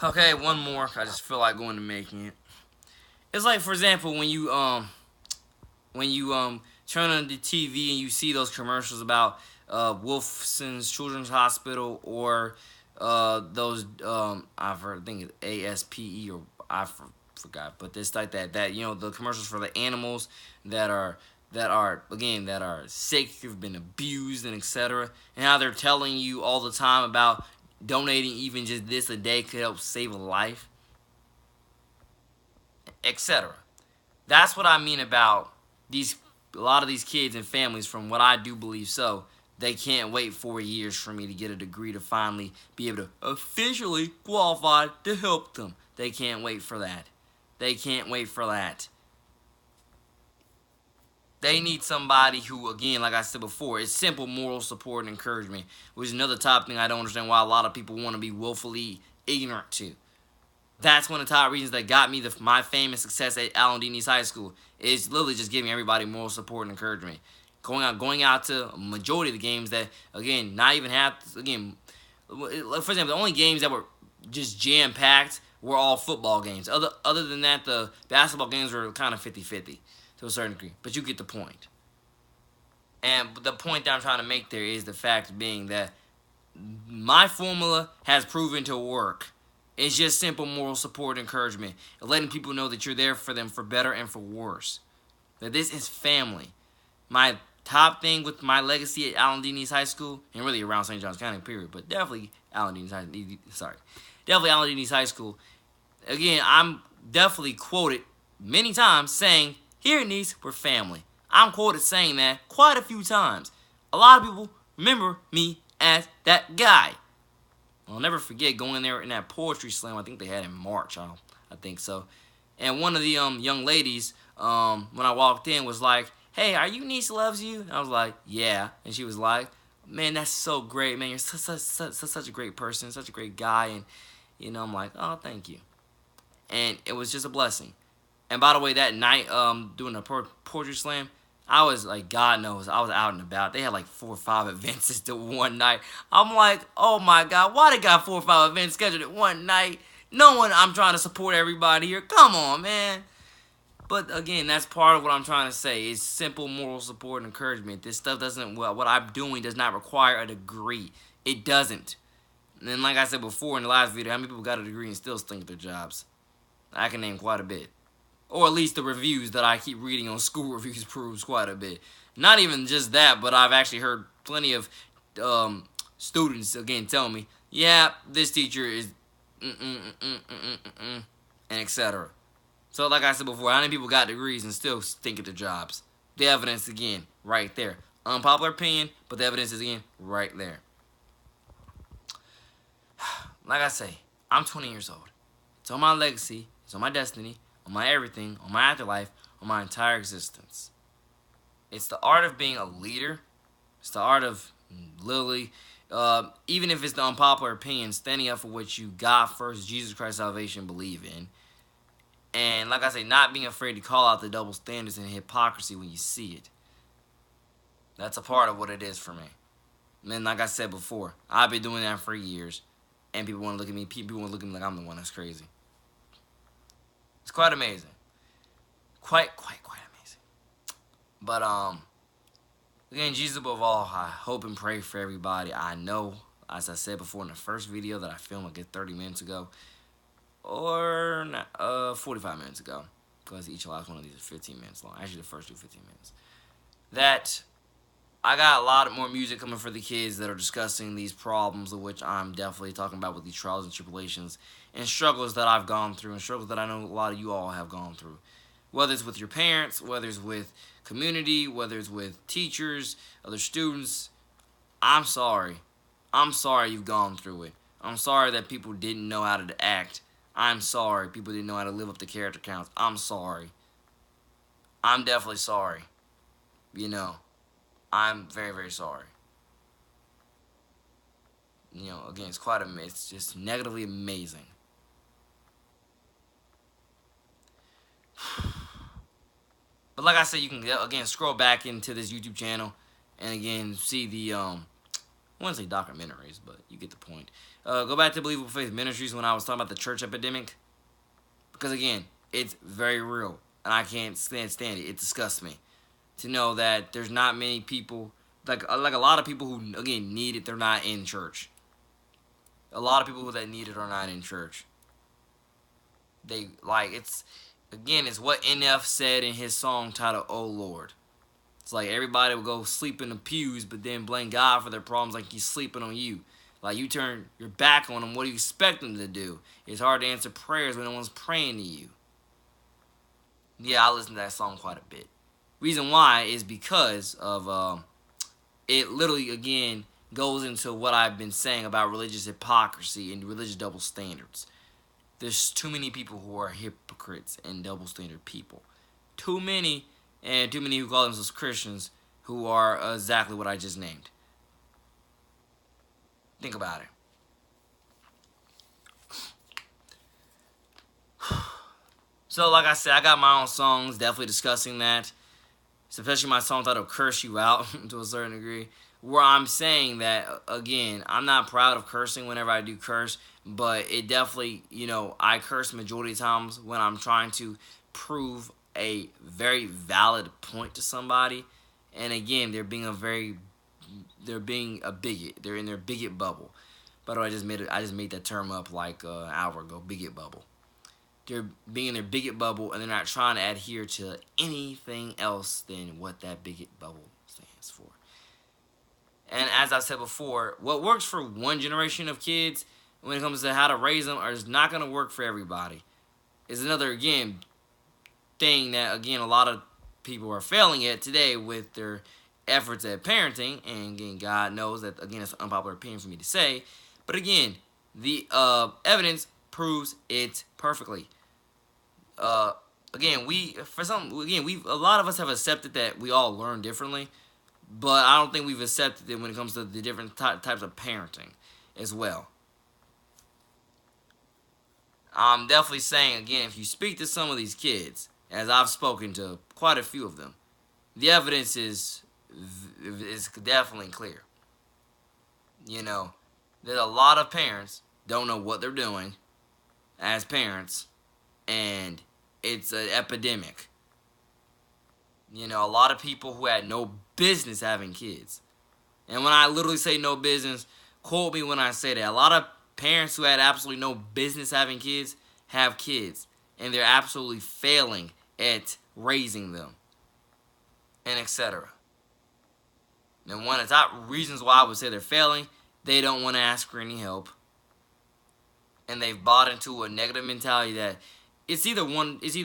Okay, one more. I just feel like going to making it. It's like, for example, when you turn on the TV and you see those commercials about Wolfson's Children's Hospital, or those I think it's ASPE, or forgot, but it's like that the commercials for the animals that are that are sick, have been abused, and etc. And how they're telling you all the time about donating even just this a day could help save a life, etc. That's what I mean about these a lot of these kids and families, from what I do believe. So they can't wait 4 years for me to get a degree to finally be able to officially qualify to help them. They can't wait for that. They can't wait for that. They need somebody who, again, like I said before, is simple moral support and encouragement, which is another top thing I don't understand why a lot of people want to be willfully ignorant to. That's one of the top reasons that got me my fame and success at Allen D. High School. Is literally just giving everybody moral support and encouragement. Going out to a majority of the games that, again, not even half, again, for example, the only games that were just jam packed were all football games. Other than that, the basketball games were kind of 50-50 to a certain degree. But you get the point. And the point that I'm trying to make there is the fact being that my formula has proven to work. It's just simple moral support and encouragement, and letting people know that you're there for them for better and for worse. That this is family. My top thing with my legacy at Allen D. High School, and really around St. Johns County, period, but definitely Allen D. Definitely Allen D. High School. Again, I'm definitely quoted many times saying, "Here, niece, we're family." I'm quoted saying that quite a few times. A lot of people remember me as that guy. I'll never forget going there in that poetry slam. I think they had in March. I think so. And one of the young ladies, when I walked in, was like, "Hey, are you niece loves you?" And I was like, "Yeah." And she was like, "Man, that's so great, man. You're such a great person, such a great guy." And I'm like, "Oh, thank you." And it was just a blessing. And by the way, that night, doing a poetry slam, I was like, God knows, I was out and about. They had like 4 or 5 events just the one night. I'm like, oh my God, why they got 4 or 5 events scheduled at one night? Knowing I'm trying to support everybody here. Come on, man. But again, that's part of what I'm trying to say. It's simple moral support and encouragement. This stuff doesn't, well, what I'm doing does not require a degree. It doesn't. And then, like I said before in the last video, how many people got a degree and still stink at their jobs? I can name quite a bit. Or at least the reviews that I keep reading on school reviews proves quite a bit. Not even just that, but I've actually heard plenty of students, again, tell me, yeah, this teacher is and etc. So like I said before, how many people got degrees and still stink at their jobs? The evidence, again, right there. Unpopular opinion, but the evidence is, again, right there. Like I say, I'm 20 years old. It's on my legacy. It's on my destiny. On my everything, on my afterlife, on my entire existence. It's the art of being a leader. It's the art of literally, even if it's the unpopular opinion, standing up for what you, God first, Jesus Christ, salvation, believe in. And like I say, not being afraid to call out the double standards and hypocrisy when you see it. That's a part of what it is for me. And like I said before, I've been doing that for years. And people want to look at me, people want to look at me like I'm the one that's crazy. It's quite amazing. Quite amazing. But, again, Jesus above all, I hope and pray for everybody. I know, as I said before in the first video that I filmed a good 30 minutes ago, or 45 minutes ago, because each last one of these is 15 minutes long. Actually, the first two 15 minutes. That I got a lot more music coming for the kids that are discussing these problems, of which I'm definitely talking about with these trials and tribulations and struggles that I've gone through and struggles that I know a lot of you all have gone through. Whether it's with your parents, whether it's with community, whether it's with teachers, other students, I'm sorry. I'm sorry you've gone through it. I'm sorry that people didn't know how to act. I'm sorry people didn't know how to live up to character counts. I'm sorry. I'm definitely sorry. I'm very, very sorry. Again, it's just negatively amazing. But like I said, you can, again, scroll back into this YouTube channel and, again, see the I wouldn't say documentaries, but you get the point. Go back to Believable Faith Ministries when I was talking about the church epidemic. Because again, it's very real. And I can't stand it. It disgusts me to know that there's not many people, like a lot of people who, again, need it, they're not in church. A lot of people that need it are not in church. They, like, it's what NF said in his song titled, Oh Lord. It's like everybody will go sleep in the pews, but then blame God for their problems like he's sleeping on you. Like you turn your back on him, what do you expect him to do? It's hard to answer prayers when no one's praying to you. Yeah, I listen to that song quite a bit. Reason why is because of it literally, again, goes into what I've been saying about religious hypocrisy and religious double standards. There's too many people who are hypocrites and double standard people. Too many, and too many who call themselves Christians who are exactly what I just named. Think about it. So, like I said, I got my own songs definitely discussing that. Especially my song titled Curse You Out to a certain degree. Where I'm saying that, again, I'm not proud of cursing whenever I do curse. But it definitely, I curse majority of times when I'm trying to prove a very valid point to somebody. And again, they're being a bigot. They're in their bigot bubble. By the way, I just made that term up like an hour ago, bigot bubble. They're being in their bigot bubble and they're not trying to adhere to anything else than what that bigot bubble stands for. And as I said before, what works for one generation of kids when it comes to how to raise them is not going to work for everybody. Is another, again, thing that, again, a lot of people are failing at today with their efforts at parenting. And again, God knows that, again, it's an unpopular opinion for me to say. But again, the evidence proves it perfectly. Again, a lot of us have accepted that we all learn differently, but I don't think we've accepted it when it comes to the different types of parenting as well. I'm definitely saying, again, if you speak to some of these kids, as I've spoken to quite a few of them, the evidence is definitely clear. That a lot of parents don't know what they're doing as parents, and it's an epidemic. A lot of people who had no business having kids. And when I literally say no business, quote me when I say that. A lot of parents who had absolutely no business having kids have kids. And they're absolutely failing at raising them. And etc. And one of the top reasons why I would say they're failing, they don't want to ask for any help. And they've bought into a negative mentality that it's either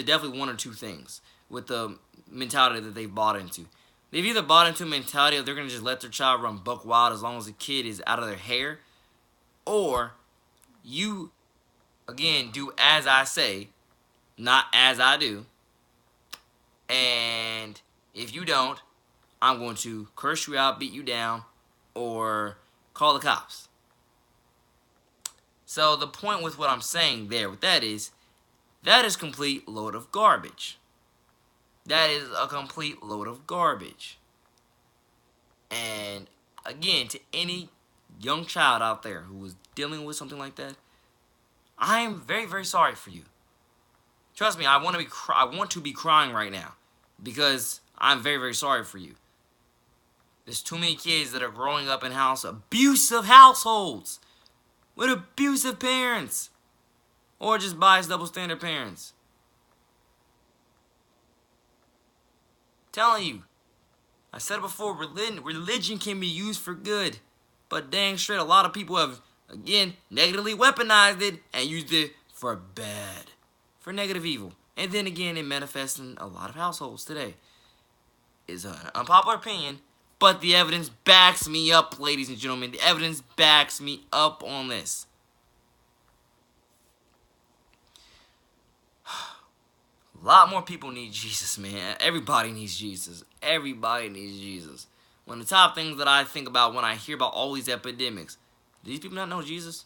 definitely one or two things with the mentality that they've bought into. They've either bought into a mentality of they're going to just let their child run buck wild as long as the kid is out of their hair, or you, again, do as I say, not as I do, and if you don't, I'm going to curse you out, beat you down, or call the cops. So the point with what I'm saying there with that is complete load of garbage. That is a complete load of garbage. And again, to any young child out there who is dealing with something like that, I am very, very sorry for you. Trust me, I want to be crying right now because I'm very, very sorry for you. There's too many kids that are growing up in abusive households with abusive parents or just biased double standard parents. Telling you, I said it before, religion can be used for good, but dang straight, a lot of people have, again, negatively weaponized it and used it for bad, for negative evil. And then again, it manifests in a lot of households today. It's an unpopular opinion, but the evidence backs me up, ladies and gentlemen. The evidence backs me up on this. A lot more people need Jesus, man. Everybody needs Jesus. Everybody needs Jesus. One of the top things that I think about when I hear about all these epidemics, do these people not know Jesus?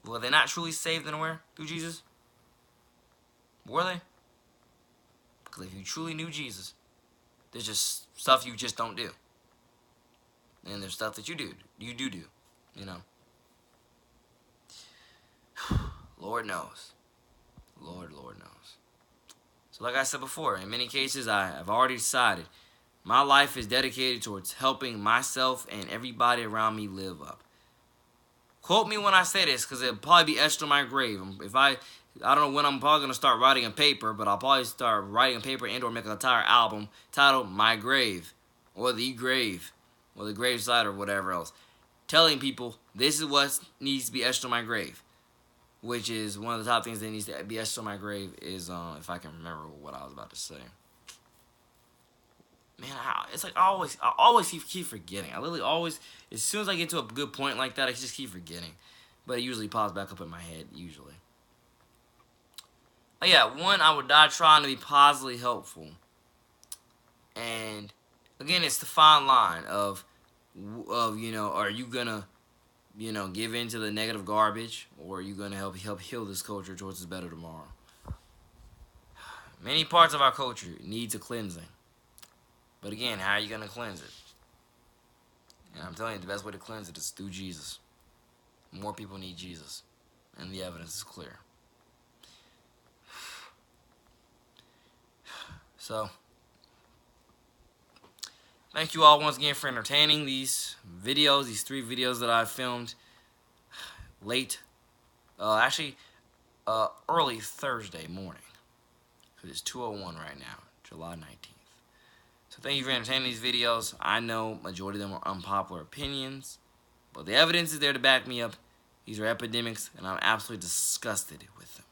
Were they not truly saved and aware through Jesus? Were they? Because if you truly knew Jesus, there's just stuff you just don't do. And there's stuff that you do, you know. Lord knows. Lord knows. So like I said before, in many cases, I've already decided my life is dedicated towards helping myself and everybody around me live up. Quote me when I say this, because it'll probably be etched on my grave. I don't know when I'm probably going to start writing a paper, but I'll probably start writing a paper and or make an entire album titled My Grave, or The Grave, or The Graveside, or whatever else. Telling people, this is what needs to be etched on my grave. Which is one of the top things that needs to be etched on my grave is, if I can remember what I was about to say. Man, it's like I always keep forgetting. I literally always, as soon as I get to a good point like that, I just keep forgetting. But it usually pops back up in my head, usually. But yeah, one, I would die trying to be positively helpful. And, again, it's the fine line of are you gonna, give in to the negative garbage, or are you gonna help heal this culture towards a better tomorrow? Many parts of our culture needs a cleansing. But again, how are you going to cleanse it? And I'm telling you, the best way to cleanse it is through Jesus. More people need Jesus. And the evidence is clear. So, thank you all once again for entertaining these videos, these 3 videos that I filmed late, early Thursday morning. Because it's 2:01 right now, July 19th. So thank you for entertaining these videos. I know majority of them are unpopular opinions, but the evidence is there to back me up. These are epidemics, and I'm absolutely disgusted with them.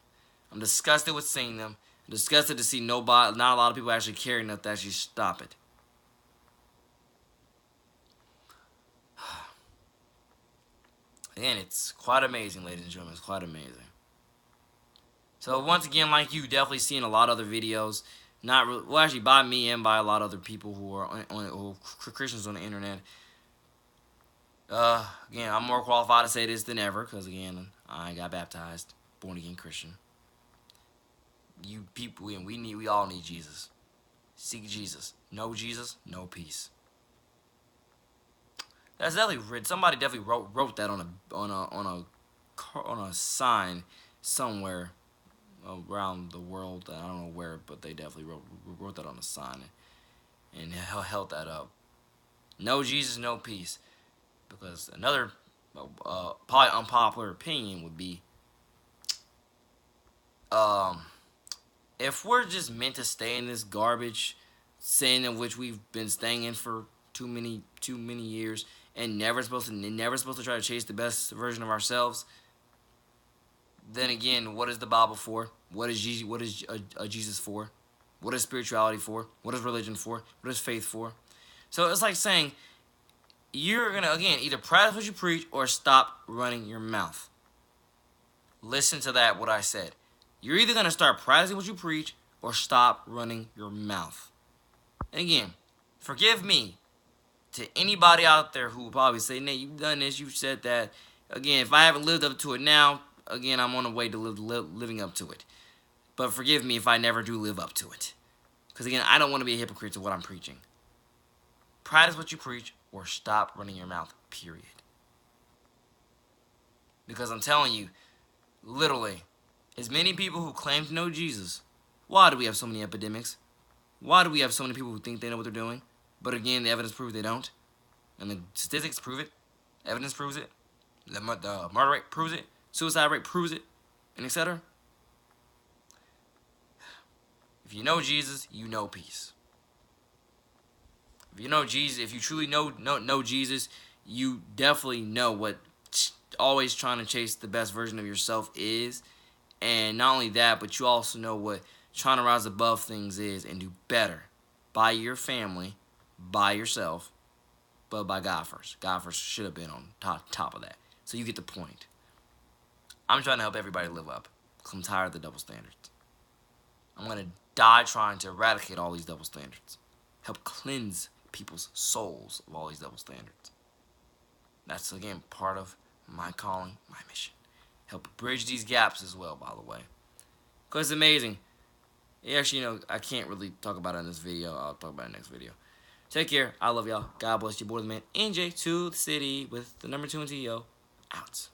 I'm disgusted with seeing them. I'm disgusted to see not a lot of people actually care enough to actually stop it. Again, it's quite amazing, ladies and gentlemen. It's quite amazing. So once again, like you, definitely seeing a lot of other videos. Not really, well, actually, by me and by a lot of other people who are Christians on the internet. Again, I'm more qualified to say this than ever, because again, I got baptized, born again Christian. You people, we all need Jesus. Seek Jesus. No Jesus, no peace. That's definitely somebody definitely wrote that on a sign somewhere around the world. I don't know where, but they definitely wrote that on a sign and held that up. No Jesus, no peace. Because another probably unpopular opinion would be, if we're just meant to stay in this garbage, sin in which we've been staying in for too many years, and never supposed to try to chase the best version of ourselves, then again, what is the Bible for? What is Jesus? What is Jesus for? What is spirituality for? What is religion for? What is faith for? So it's like saying, you're gonna again either practice what you preach or stop running your mouth. Listen to that, what I said. You're either gonna start practicing what you preach or stop running your mouth. And again, forgive me to anybody out there who will probably say, Nate, you've done this, you've said that. Again, if I haven't lived up to it now, again, I'm on the way to living up to it. But forgive me if I never do live up to it. Because again, I don't want to be a hypocrite to what I'm preaching. Practice what you preach or stop running your mouth, period. Because I'm telling you, literally, as many people who claim to know Jesus, why do we have so many epidemics? Why do we have so many people who think they know what they're doing? But again, the evidence proves they don't. And the statistics prove it. Evidence proves it. The murder rate proves it. Suicide rate proves it. And etc. If you know Jesus, you know peace. If you know Jesus, if you truly know Jesus, you definitely know what always trying to chase the best version of yourself is. And not only that, but you also know what trying to rise above things is and do better by your family, by yourself, but by God first. God first should have been on top of that. So you get the point. I'm trying to help everybody live up. I'm tired of the double standards. I'm going to die trying to eradicate all these double standards. Help cleanse people's souls of all these double standards. That's, again, part of my calling, my mission. Help bridge these gaps as well, by the way. Because it's amazing. Actually, I can't really talk about it in this video. I'll talk about it in the next video. Take care. I love y'all. God bless you. Boy, the man. NJ to the city with the number 2 and TO. Out.